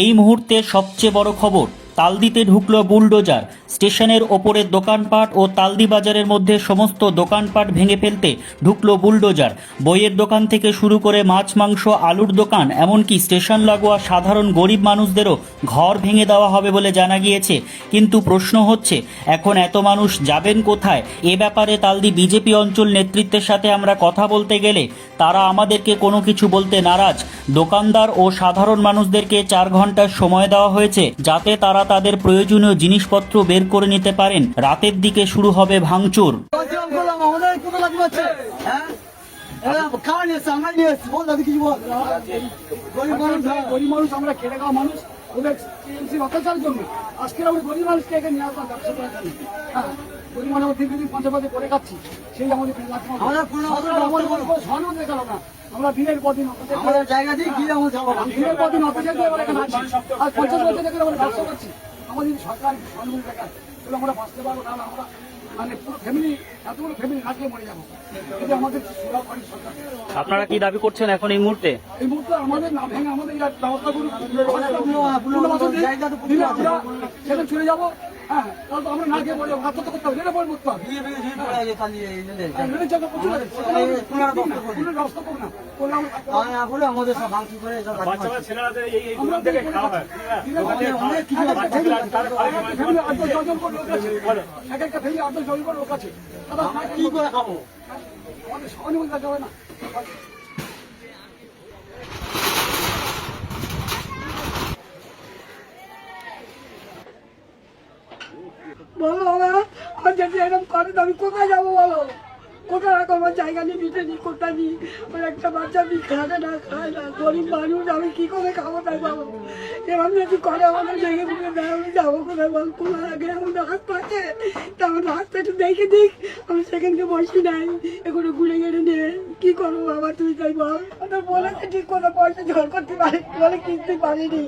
এই মুহূর্তে সবচেয়ে বড় খবর, তালদিতে ঢুকলো বুলডোজার। স্টেশনের ওপরের দোকানপাট ও তালদি বাজারের মধ্যে সমস্ত দোকানপাট ভেঙে ফেলতে ঢুকলো বুলডোজার। বইয়ের দোকান থেকে শুরু করে মাছ মাংস আলুর দোকান, এমনকি স্টেশন লাগোয়া সাধারণ গরিব মানুষদেরও ঘর ভেঙে দেওয়া হবে বলে জানা গিয়েছে। কিন্তু প্রশ্ন হচ্ছে, এখন এত মানুষ যাবেন কোথায়? এ ব্যাপারে তালদি বিজেপি অঞ্চল নেতৃত্বের সাথে আমরা কথা বলতে গেলে তারা আমাদেরকে কোনো কিছু বলতে নারাজ। দোকানদার ও সাধারণ মানুষদেরকে 4 ঘন্টার সময় দেওয়া হয়েছে, যাতে তারা তাদের প্রয়োজনীয় জিনিসপত্র বের করে নিতে পারেন। রাতের দিকে শুরু হবে ভাঙচুর। আমরা দিনের পর দিন আমাদের জায়গা দিয়ে গিয়ে আমরা যাবো, দিনের পর দিন অপেক্ষা করে আমরা এখানে আছি। আর 50 বছর থেকে আমরা ব্যবসা করছি। আমাদের যদি সরকার সম্মান দেখায় তাহলে আমরা বাঁচতে পারবো, নাহলে আমরা মানে পুরো ফ্যামিলি, এতগুলো ফ্যামিলি রাখিয়ে মরে যাবো। এটা আমাদের সেবা করি সরকার। আপনারা কি দাবি করছেন এখন এই মুহূর্তে? এই মুহূর্তে আমাদের না ভেঙে আমাদের ব্যবস্থা করুন, আমরা সেখানে চলে যাবো। হ্যাঁ, তাহলে তো আমরা না খেয়ে মরে যাবো, আত্মহত্যা করতে হবে, রেলে বই করতে হবে। ব্যবস্থা করুন না করলে আমাদের সব ভাঙচুর করে লোক আছে, কি করে খাবো? আমাদের সহানুভূতি যাবে না। বলো বাবা, আমার যদি এরকম করে আমি কোথায় যাবো? বলো কোথায় রাখো? আমার জায়গা নিয়ে মিটে নি, কোথায় নি? ওই একটা বাচ্চা খায় না, খায় না, গরিব মানুষ, আমি কি করে খাবো? তাই বলো, এরকম যদি করে আমাদের ভেঙে ভেঙে দেয়, আমি যাবো কোথায়? বল, কোথায় আগে আমাদের হাত পাচ্ছে, তা আমার হাতটা একটু দেখে দিক। আমি সেখানকে বসি নাই, এগুলো ঘুরে গেড়ে নিয়ে কি করবো বাবা? তুই তাই বল। ওদের বলেছে ঠিক করে পয়সা জোর করতে পারি, বলে কিনতে পারিনি।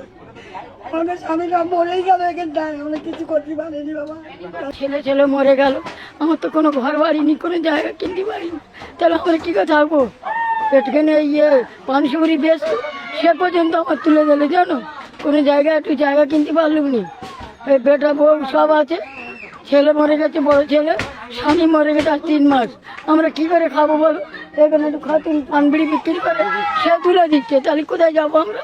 আমাদের স্বামীরা মরেই গেল এখানটায়, আমরা কিছু করতে পারিনি বাবা। ছেলে ছেলে মরে গেল, আমার তো কোনো ঘর বাড়ি নি, কোনো জায়গা কিনতে পারিনি। তাহলে আমরা কী করে থাকবো? এখানে পানসুপুরি বেশ সে পর্যন্ত আমার তুলে দিলে, জানো, কোনো জায়গায় একটু জায়গা কিনতে পারলুম নি। এই বেটা বউ সব আছে, ছেলে মরে গেছে, বড় ছেলে, স্বামী মরে গেছে আর 3 মাস। আমরা কি করে খাবো বলো? এখানে একটু খাতুন পান বিড়ি বিক্রি করে সে তুলে দিচ্ছে, তাহলে কোথায় যাবো আমরা?